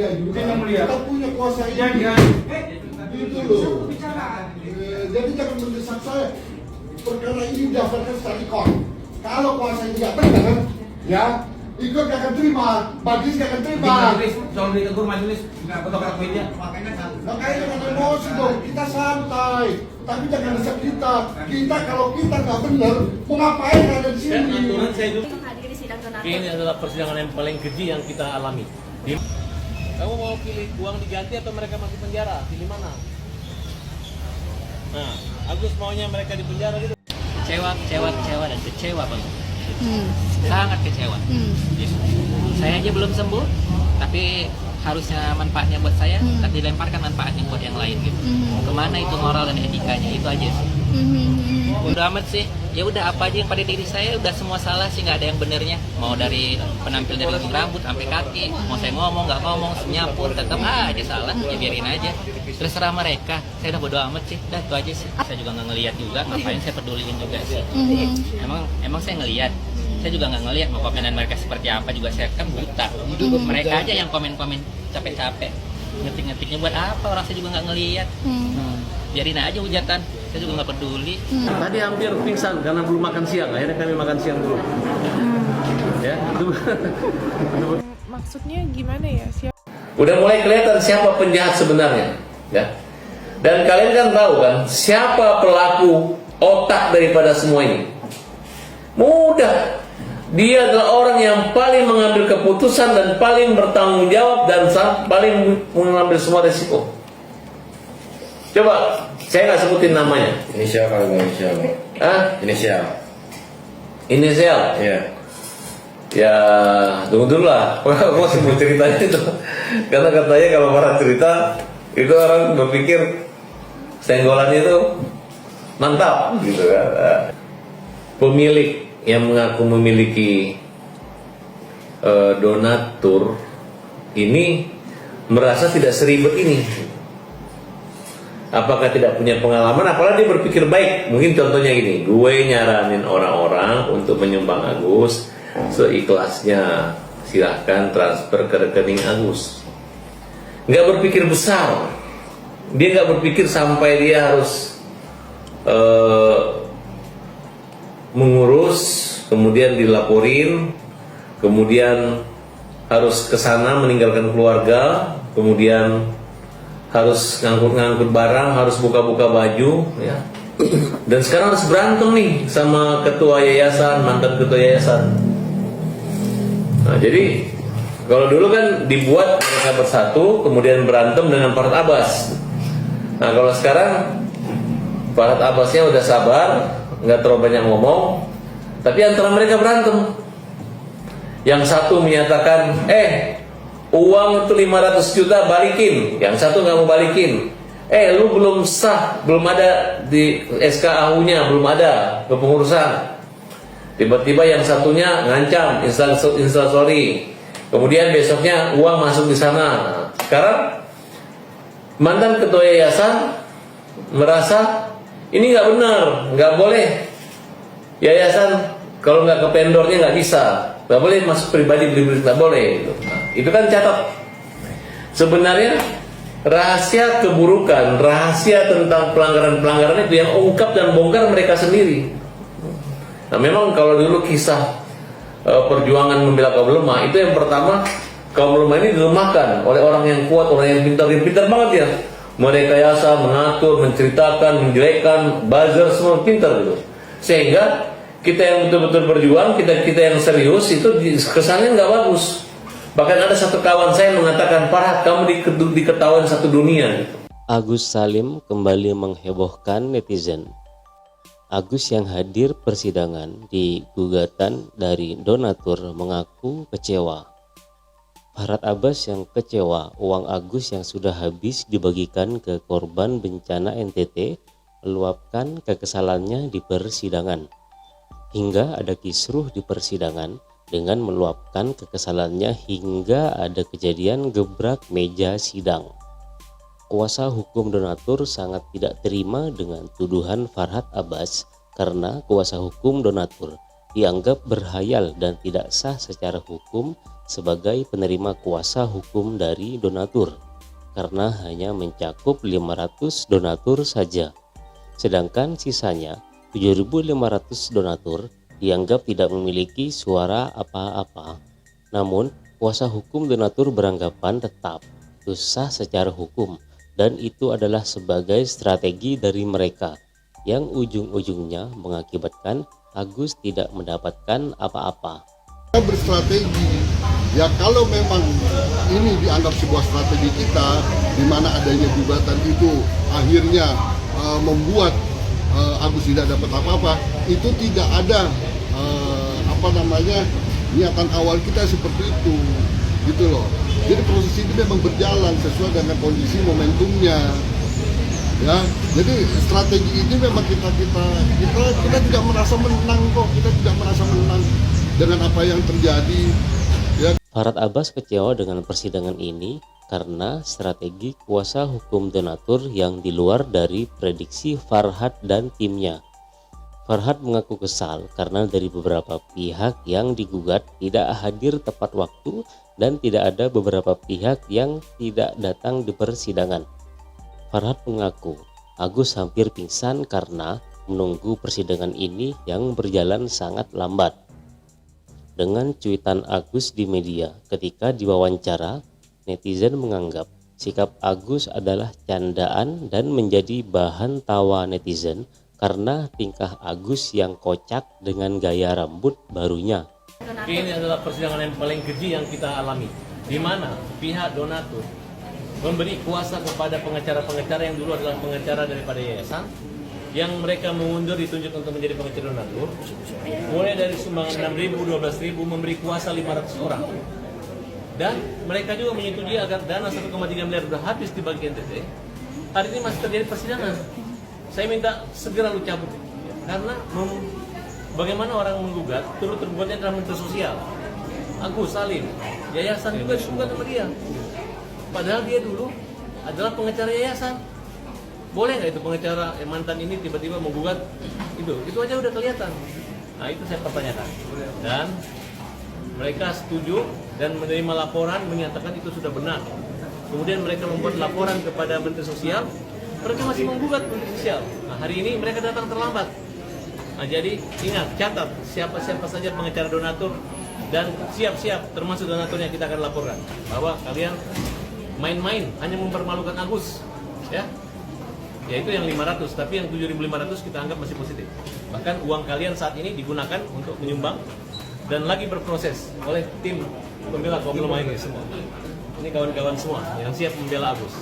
ya juga. Yang mulia. Kita punya kuasa ini. Itu loh. Jadi jangan mendesak saya. Perkara ini didaftarkan secara ikon. Kalau kuasa ini tidak benar, ya ikut gak akan terima, majelis gak akan terima. Soal ditegur majelis, nggak fotografi media. Makanya jangan emosi dong, kita santai. Tapi jangan desak kita. Kita kalau kita nggak benar, mau ngapain ada di sini? Menghadiri sidang donatur. Ini adalah persidangan yang paling keji yang kita alami. Kamu mau pilih uang diganti atau mereka masih penjara? Pilih mana? Nah, Agus maunya mereka di penjara gitu. Kecewa dan kecewa banget. Sangat kecewa. Saya aja belum sembuh, tapi harusnya manfaatnya buat saya, tapi dilemparkan manfaatnya buat yang lain gitu. Kemana itu moral dan etikanya? Itu aja sih. Udah amat sih. Ya udah apa aja yang pada diri saya udah semua salah sih, nggak ada yang benernya. Mau dari penampil dari ujung rambut sampai kaki, mau saya ngomong nggak ngomong, senyapur tetap aja salah. Ya biarin aja. Terserah mereka. Saya udah bodo amat sih. Udah itu aja sih. Saya juga nggak ngelihat juga. Ngapain saya peduliin juga sih. Emang saya ngelihat. Saya juga nggak ngelihat mau komenan mereka seperti apa juga, saya kan buta. Mereka aja yang komen-komen capek-capek, ngetik-ngetiknya buat apa, orang saya juga nggak ngelihat. Biarin aja hujatan, saya juga nggak peduli. Tadi hampir pingsan karena belum makan siang. Akhirnya kami makan siang dulu. Ya, itu. Maksudnya gimana ya? Udah mulai kelihatan siapa penjahat sebenarnya, ya. Dan kalian kan tahu kan siapa pelaku otak daripada semua ini. Mudah. Dia adalah orang yang paling mengambil keputusan dan paling bertanggung jawab dan paling mengambil semua resiko. Coba, saya nggak sebutin namanya. Inisial kalau nggak inisial. Inisial. Inisial? Iya. Ya, tunggu dulu lah. Aku sebut ceritanya itu. Karena katanya kalau para cerita itu orang berpikir senggolannya itu mantap, gitu kan. Pemilik yang mengaku memiliki donatur ini merasa tidak seribet ini. Apakah tidak punya pengalaman? Apalagi dia berpikir baik. Mungkin contohnya gini, gue nyaranin orang-orang untuk menyumbang Agus, seikhlasnya silahkan transfer ke rekening Agus. Nggak berpikir besar. Dia nggak berpikir sampai dia harus mengurus, kemudian dilaporin, kemudian harus ke sana meninggalkan keluarga, kemudian harus ngangkut-ngangkut barang, harus buka-buka baju, ya. Dan sekarang harus berantem nih sama ketua yayasan, mantan ketua yayasan. Nah, jadi kalau dulu kan dibuat mereka bersatu, kemudian berantem dengan Farhad Abbas. Nah, kalau sekarang Farhad Abbasnya udah sabar, nggak terlalu banyak ngomong, tapi antara mereka berantem. Yang satu menyatakan, uang itu 500 juta balikin. Yang satu nggak mau balikin. Lu belum sah, belum ada di SKAU-nya, belum ada kepengurusan. Tiba-tiba yang satunya ngancam instastory. Kemudian besoknya uang masuk di sana. Sekarang mantan ketua yayasan merasa ini nggak benar, nggak boleh. Yayasan kalau nggak ke vendornya nggak bisa, nggak boleh masuk pribadi beli-beli, nggak boleh. Gitu. Nah, itu kan catat. Sebenarnya rahasia keburukan, rahasia tentang pelanggaran-pelanggaran itu yang ungkap dan bongkar mereka sendiri. Nah, memang kalau dulu kisah perjuangan membela kaum lemah itu yang pertama, kaum lemah ini dilemahkan oleh orang yang kuat, orang yang pintar banget ya. Merekayasa, mengatur, menceritakan, menjelekkan, buzzer, semua pintar gitu. Sehingga kita yang betul-betul berjuang, kita yang serius itu kesannya nggak bagus. Bahkan ada satu kawan saya mengatakan, Farhad, kamu diketahuan satu dunia. Agus Salim kembali menghebohkan netizen. Agus yang hadir persidangan di gugatan dari donatur mengaku kecewa. Farhad Abbas yang kecewa uang Agus yang sudah habis dibagikan ke korban bencana NTT meluapkan kekesalannya di persidangan. Hingga ada kisruh di persidangan dengan meluapkan kekesalannya hingga ada kejadian gebrak meja sidang. Kuasa hukum donatur sangat tidak terima dengan tuduhan Farhad Abbas karena kuasa hukum donatur dianggap berhayal dan tidak sah secara hukum sebagai penerima kuasa hukum dari donatur karena hanya mencakup 500 donatur saja. Sedangkan sisanya 7.500 donatur dianggap tidak memiliki suara apa-apa. Namun, kuasa hukum donatur beranggapan tetap itu sah secara hukum dan itu adalah sebagai strategi dari mereka yang ujung-ujungnya mengakibatkan Agus tidak mendapatkan apa-apa. Kita berstrategi, ya kalau memang ini dianggap sebuah strategi kita, di mana adanya gugatan itu akhirnya membuat Agus tidak dapat apa-apa, itu tidak ada niatan awal kita seperti itu, gitu loh. Jadi proses ini memang berjalan sesuai dengan kondisi momentumnya. Ya, jadi strategi ini memang kita tidak merasa menang kok, kita tidak merasa menang dengan apa yang terjadi. Ya. Farhad Abbas kecewa dengan persidangan ini karena strategi kuasa hukum donatur yang di luar dari prediksi Farhad dan timnya. Farhad mengaku kesal karena dari beberapa pihak yang digugat tidak hadir tepat waktu dan tidak ada beberapa pihak yang tidak datang di persidangan. Farhad mengaku Agus hampir pingsan karena menunggu persidangan ini yang berjalan sangat lambat. Dengan cuitan Agus di media ketika diwawancara, netizen menganggap sikap Agus adalah candaan dan menjadi bahan tawa netizen karena tingkah Agus yang kocak dengan gaya rambut barunya. Ini adalah persidangan yang paling keji yang kita alami, di mana pihak donatur memberi kuasa kepada pengacara-pengacara yang dulu adalah pengacara daripada yayasan, yang mereka mengundur ditunjuk untuk menjadi pengacara donatur, mulai dari sumbangan 6.000, 12.000 memberi kuasa 500 orang. Dan mereka juga menyetujui agar dana 1,3 miliar sudah habis di bagian NTT. Hari ini masih terjadi persidangan. Saya minta segera lu cabut, karena bagaimana orang menggugat, turut tergugatnya adalah Menteri Sosial, Agus Salim, yayasan juga digugat sama dia. Padahal dia dulu adalah pengacara yayasan. Boleh nggak itu pengacara mantan ini tiba-tiba menggugat itu? Itu aja udah kelihatan. Nah itu saya pertanyakan. Dan mereka setuju dan menerima laporan menyatakan itu sudah benar. Kemudian mereka membuat laporan kepada Menteri Sosial. Mereka masih menggugat Menteri Sosial. Nah hari ini mereka datang terlambat. Nah jadi ingat, catat siapa-siapa saja pengacara donatur dan siap-siap termasuk donaturnya kita akan laporkan bahwa kalian main-main hanya mempermalukan Agus, ya itu yang 500, tapi yang 7.500 kita anggap masih positif. Bahkan uang kalian saat ini digunakan untuk menyumbang dan lagi berproses oleh tim pembela kaum lemah ini semua. Ini kawan-kawan semua yang siap membela Agus.